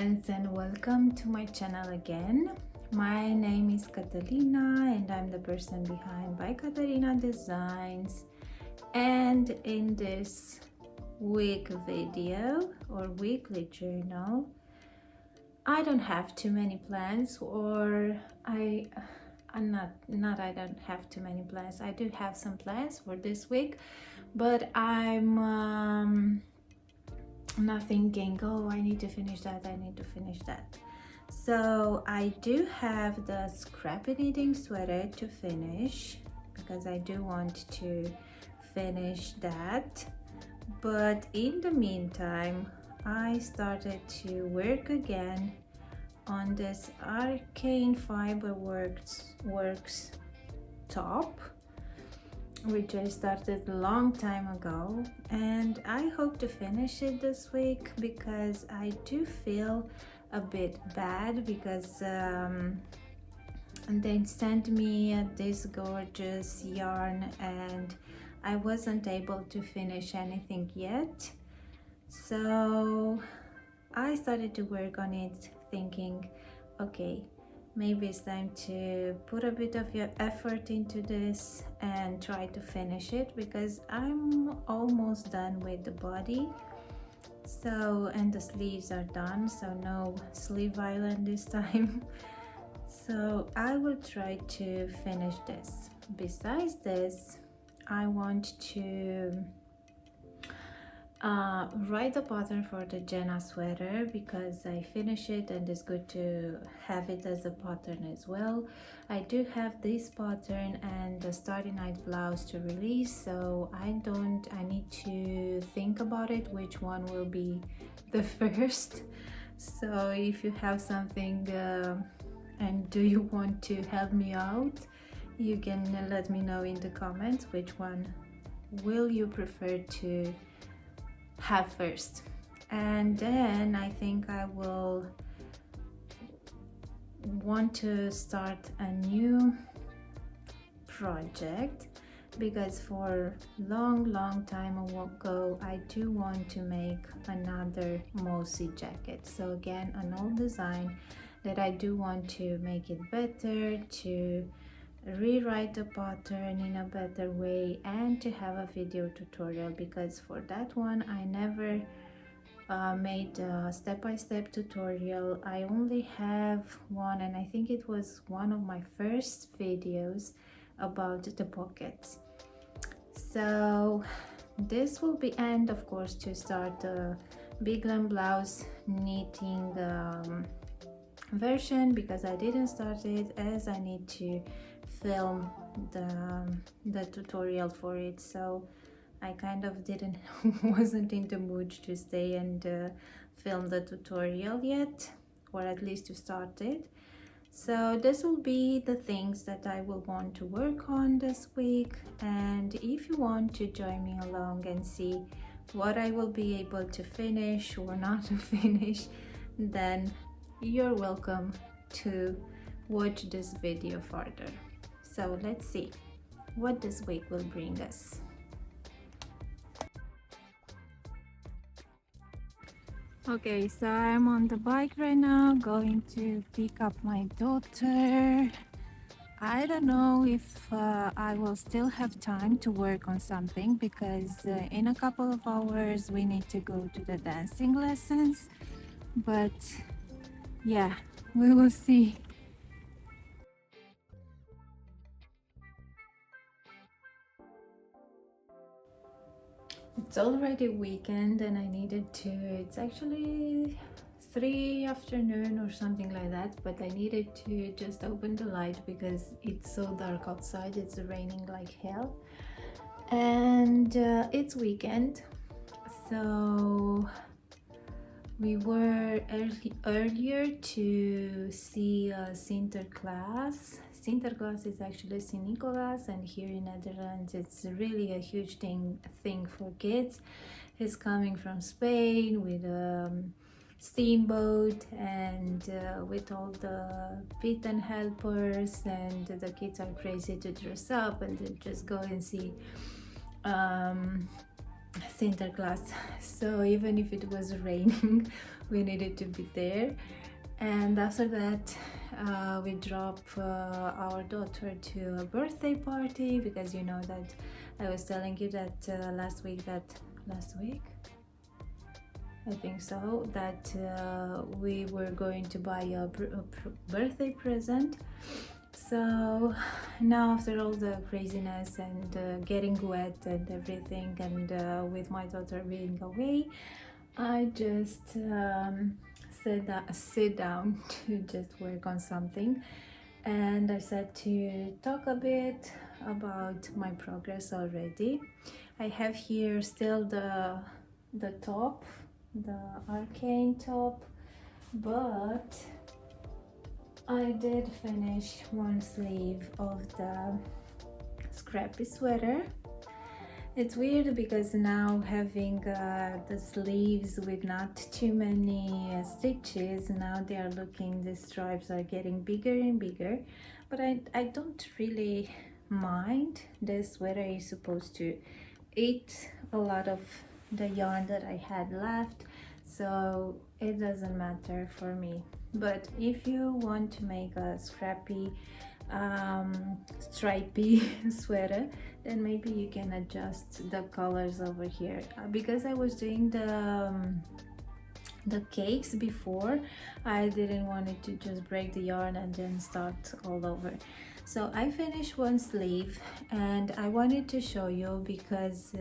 friends, and welcome to my channel again. My name is Catalina and I'm the person behind by Catalina Designs. And in this week video or weekly journal, I don't have too many plans, or I don't have too many plans. I do have some plans for this week, but I'm not thinking, oh, I need to finish that, I need to finish that. So I do have the scrappy knitting sweater to finish because I do want to finish that. But in the meantime, I started to work again on this Arcane Fiber Works top, which I started a long time ago, and I hope to finish it this week because I do feel a bit bad because they sent me this gorgeous yarn and I wasn't able to finish anything yet. So I started to work on it thinking, okay, maybe it's time to put a bit of your effort into this and try to finish it because I'm almost done with the body. So, and the sleeves are done, so no sleeve island this time. So I will try to finish this. Besides this, I want to write the pattern for the Jenna sweater because I finished it and it's good to have it as a pattern as well. I do have this pattern and the Starry Night blouse to release, so I need to think about it, which one will be the first. So if you have something and do you want to help me out, you can let me know in the comments which one will you prefer to have first. And then I think I will want to start a new project because for long time ago I do want to make another Mossy jacket. So again, an old design that I do want to make it better, to rewrite the pattern in a better way, and to have a video tutorial because for that one I never made a step-by-step tutorial. I only have one, and I think it was one of my first videos about the pockets. So this will be, and of course to start the Big Glam blouse knitting version because I didn't start it as I need to film the tutorial for it, so I kind of wasn't in the mood to stay and film the tutorial yet, or at least to start it. So this will be the things that I will want to work on this week, and if you want to join me along and see what I will be able to finish or not to finish, then you're welcome to watch this video further. So let's see what this week will bring us. Okay, so I'm on the bike right now going to pick up my daughter. I don't know if I will still have time to work on something because in a couple of hours we need to go to the dancing lessons, but yeah, we will see. It's already weekend and I needed to, it's actually 3 afternoon or something like that, but I needed to just open the light because it's so dark outside. It's raining like hell and it's weekend. So we were earlier to see Sinterklaas. Sinterklaas is actually St. Nicholas, and here in Netherlands it's really a huge thing for kids. He's coming from Spain with a steamboat and with all the pit and helpers, and the kids are crazy to dress up and to just go and see Sinterklaas. So even if it was raining, we needed to be there. And after that, we drop our daughter to a birthday party, because you know that I was telling you that last week, I think so, that we were going to buy a birthday present. So now, after all the craziness and getting wet and everything, and with my daughter being away, I just sit down to just work on something, and I said to talk a bit about my progress already. I have here still the top, the arcane top, but I did finish one sleeve of the scrappy sweater. It's weird because now having the sleeves with not too many stitches, now they are looking, the stripes are getting bigger and bigger, but I don't really mind. This sweater is supposed to eat a lot of the yarn that I had left, so it doesn't matter for me. But if you want to make a scrappy stripy sweater, then maybe you can adjust the colors over here, because I was doing the cakes before. I didn't want it to just break the yarn and then start all over. So I finished one sleeve, and I wanted to show you because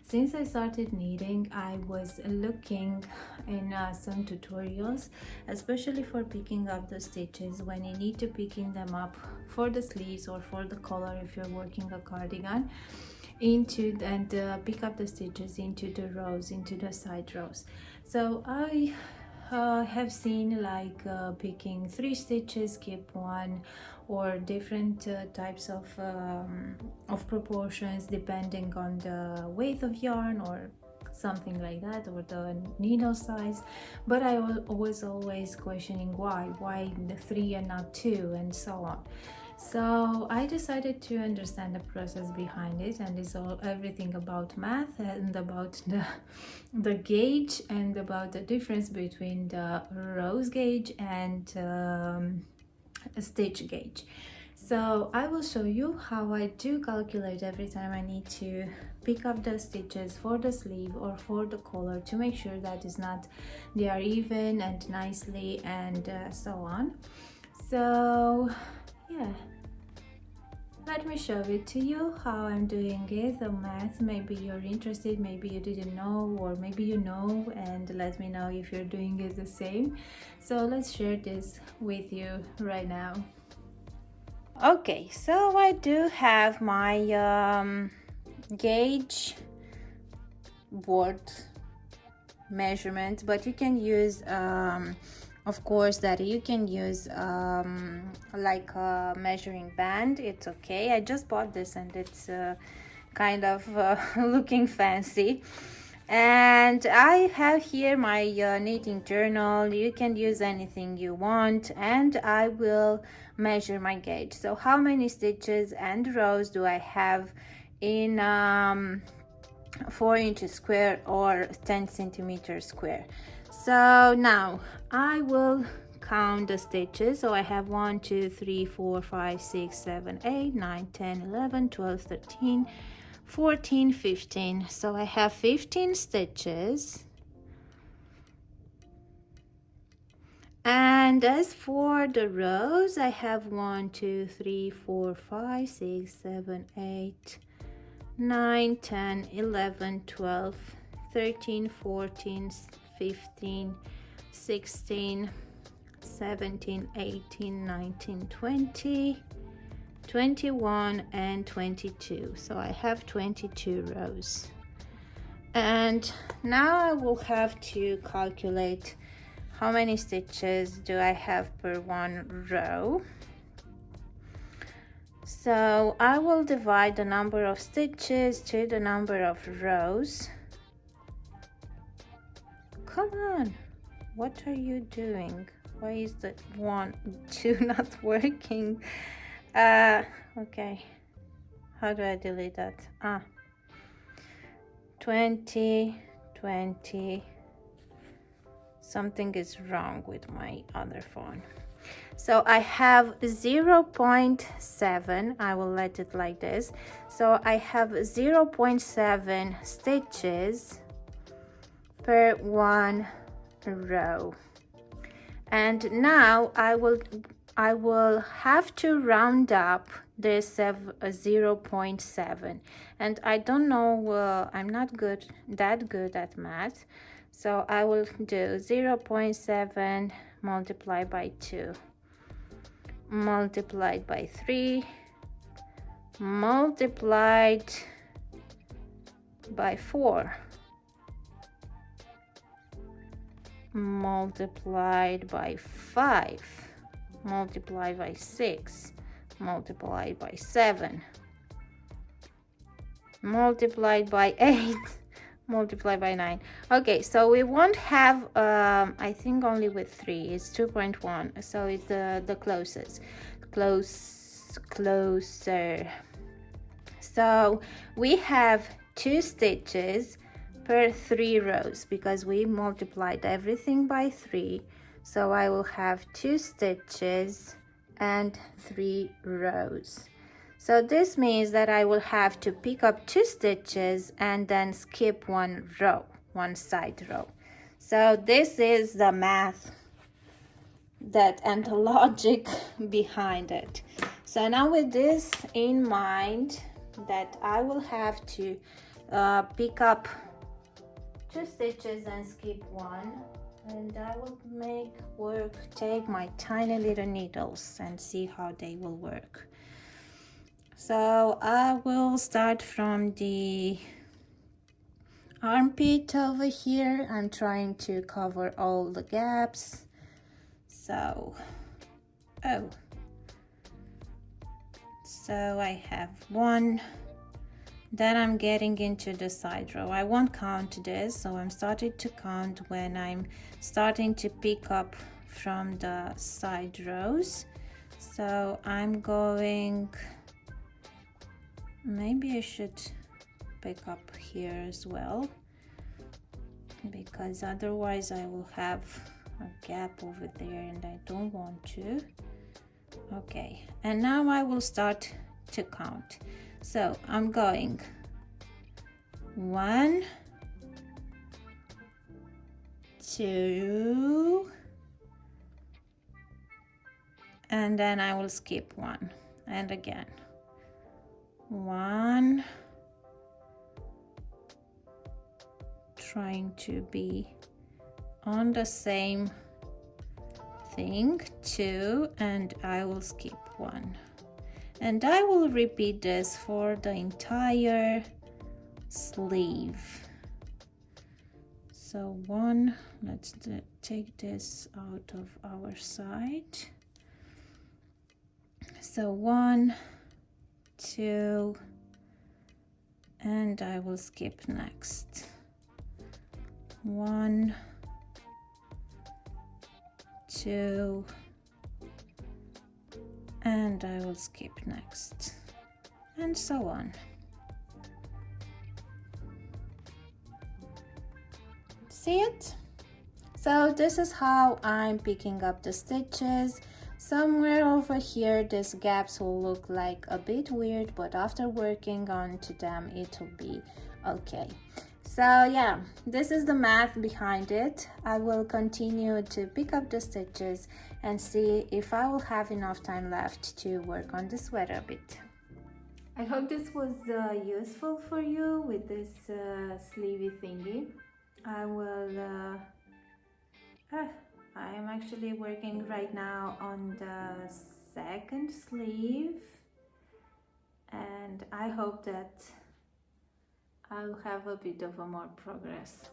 since I started knitting, I was looking in some tutorials, especially for picking up the stitches when you need to picking them up for the sleeves or for the collar if you're working a cardigan, into and pick up the stitches into the rows, into the side rows. So I have seen like picking 3 stitches, keep 1, or different types of proportions depending on the weight of yarn or something like that, or the needle size. But I was always questioning why the 3 and not 2, and so on. So I decided to understand the process behind it, and it's everything about math and about the gauge and about the difference between the rows gauge and a stitch gauge. So I will show you how I do calculate every time I need to pick up the stitches for the sleeve or for the collar, to make sure that they are even and nicely, and so on. So yeah, let me show it to you how I'm doing it, the math. Maybe you're interested, maybe you didn't know, or maybe you know, and let me know if you're doing it the same. So let's share this with you right now. Okay, so I do have my gauge board measurement, but you can use of course that you can use like a measuring band. It's okay. I just bought this and it's kind of looking fancy. And I have here my knitting journal. You can use anything you want, and I will measure my gauge. So how many stitches and rows do I have in 4 inches square or 10 centimeters square? So now I will count the stitches. So I have 1, 2, 3, 4, 5, 6, 7, 8, 9, 10, 11, 12, 13, 14, 15. So I have 15 stitches. And as for the rows, I have 1, 2, 3, 4, 5, 6, 7, 8, 9, 10, 11, 12, 13, 14, 15, 16, 17, 18, 19, 20, 21, and 22. So I have 22 rows. And now I will have to calculate how many stitches do I have per one row. So I will divide the number of stitches to the number of rows. Come on, what are you doing? Why is the 1, 2 not working? Okay, how do I delete that? 20, 20. Something is wrong with my other phone. So I have 0.7. I will let it like this. So I have 0.7 stitches per one row. And now I will have to round up this 0.7, and I don't know, I'm not that good at math, so I will do 0.7 multiplied by 2 multiplied by 3 multiplied by 4 multiplied by 5 multiplied by 6 multiplied by 7 multiplied by 8 multiplied by 9. Okay, so we won't have I think only with 3 it's 2.1, so it's the closer. So we have 2 stitches per 3 rows because we multiplied everything by 3. So I will have 2 stitches and 3 rows. So this means that I will have to pick up 2 stitches and then skip one row, one side row. So this is the math and the logic behind it. So now with this in mind, that I will have to pick up 2 stitches and skip one, and I will take my tiny little needles and see how they will work. So I will start from the armpit over here. I'm trying to cover all the gaps. So I have 1. Then I'm getting into the side row. I won't count this, so I'm starting to count when I'm starting to pick up from the side rows. So I'm going, maybe I should pick up here as well, because otherwise I will have a gap over there and I don't want to. Okay, and now I will start to count. So I'm going 1, 2, and then I will skip 1, and again 1, trying to be on the same thing, 2, and I will skip 1. And I will repeat this for the entire sleeve. So 1, let's take this out of our side. So 1, 2, and I will skip next. 1, 2, and I will skip next, and so on. See it? So this is how I'm picking up the stitches. Somewhere over here these gaps will look like a bit weird, but after working on to them it will be okay. So yeah, this is the math behind it. I will continue to pick up the stitches and see if I will have enough time left to work on the sweater a bit. I hope this was useful for you with this sleevey thingy. I am actually working right now on the second sleeve, and I hope that I'll have a bit of a more progress.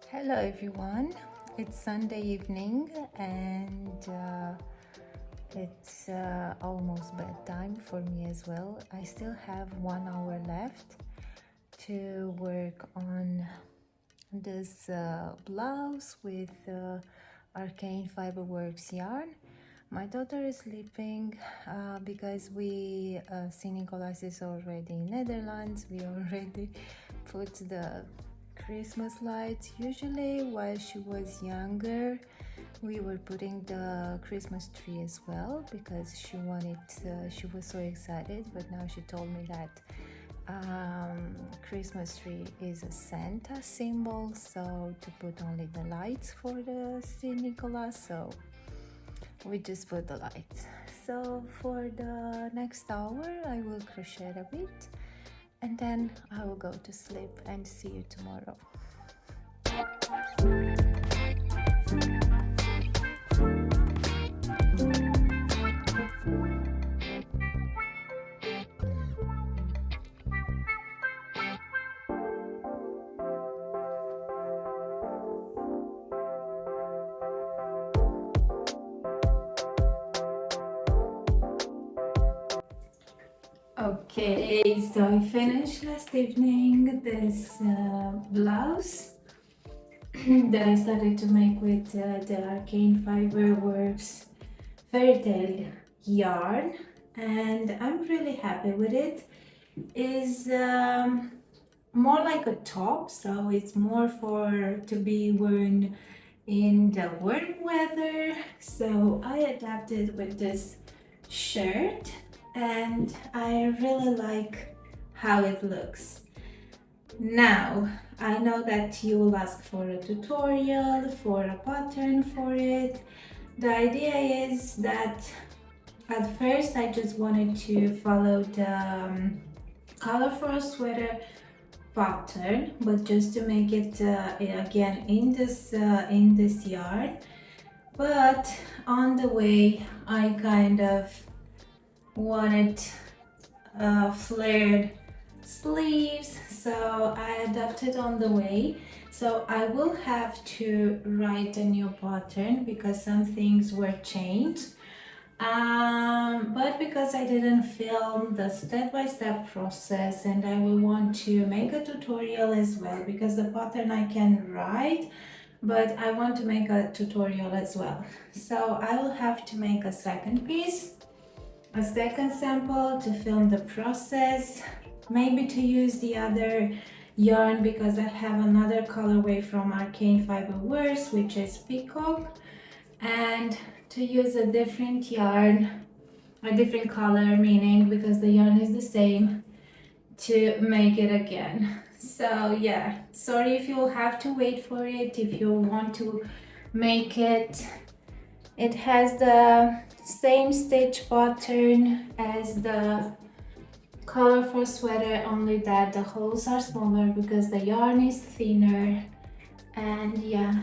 Hello everyone, it's Sunday evening and it's almost bedtime for me as well. I still have 1 hour left to work on this blouse with Arcane Fiberworks yarn. My daughter is sleeping because we St. Nicholas is already in Netherlands. We already put the Christmas lights. Usually while she was younger we were putting the Christmas tree as well because she was so excited, but now she told me that Christmas tree is a Santa symbol, so to put only the lights for the St. Nicholas, so we just put the lights. So for the next hour I will crochet a bit and then I will go to sleep and see you tomorrow. Okay, so I finished last evening this blouse that I started to make with the Arcane Fiber Works Fairy Tale yarn, and I'm really happy with it. It's more like a top, so it's more for to be worn in the warm weather. So I adapted with this shirt and I really like how it looks. Now, I know that you will ask for a tutorial, for a pattern for it. The idea is that at first I just wanted to follow the color for a sweater pattern, but just to make it again in this yarn. But on the way I kind of wanted flared sleeves, so I adapted on the way. So I will have to write a new pattern because some things were changed, but because I didn't film the step-by-step process, and I will want to make a tutorial as well, because the pattern I can write, but I want to make a tutorial as well. So I will have to make a second piece, a second sample to film the process, maybe to use the other yarn because I have another colorway from Arcane Fiber Works, which is Peacock, and to use a different yarn, a different color, meaning because the yarn is the same, to make it again. So yeah, sorry if you'll have to wait for it. If you want to make it, it has the same stitch pattern as the colorful sweater, only that the holes are smaller because the yarn is thinner. And yeah,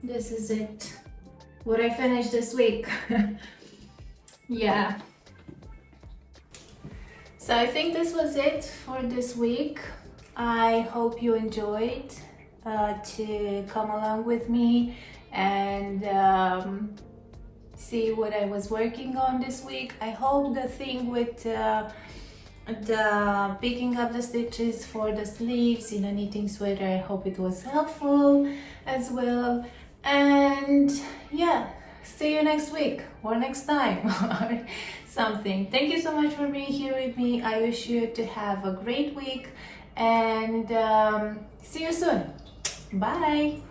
this is it, what I finished this week. Yeah, so I think this was it for this week. I hope you enjoyed to come along with me and see what I was working on this week. I hope the thing with the picking up the stitches for the sleeves in a knitting sweater, I hope it was helpful as well. And yeah, see you next week or next time or something. Thank you so much for being here with me. I wish you to have a great week and see you soon. Bye.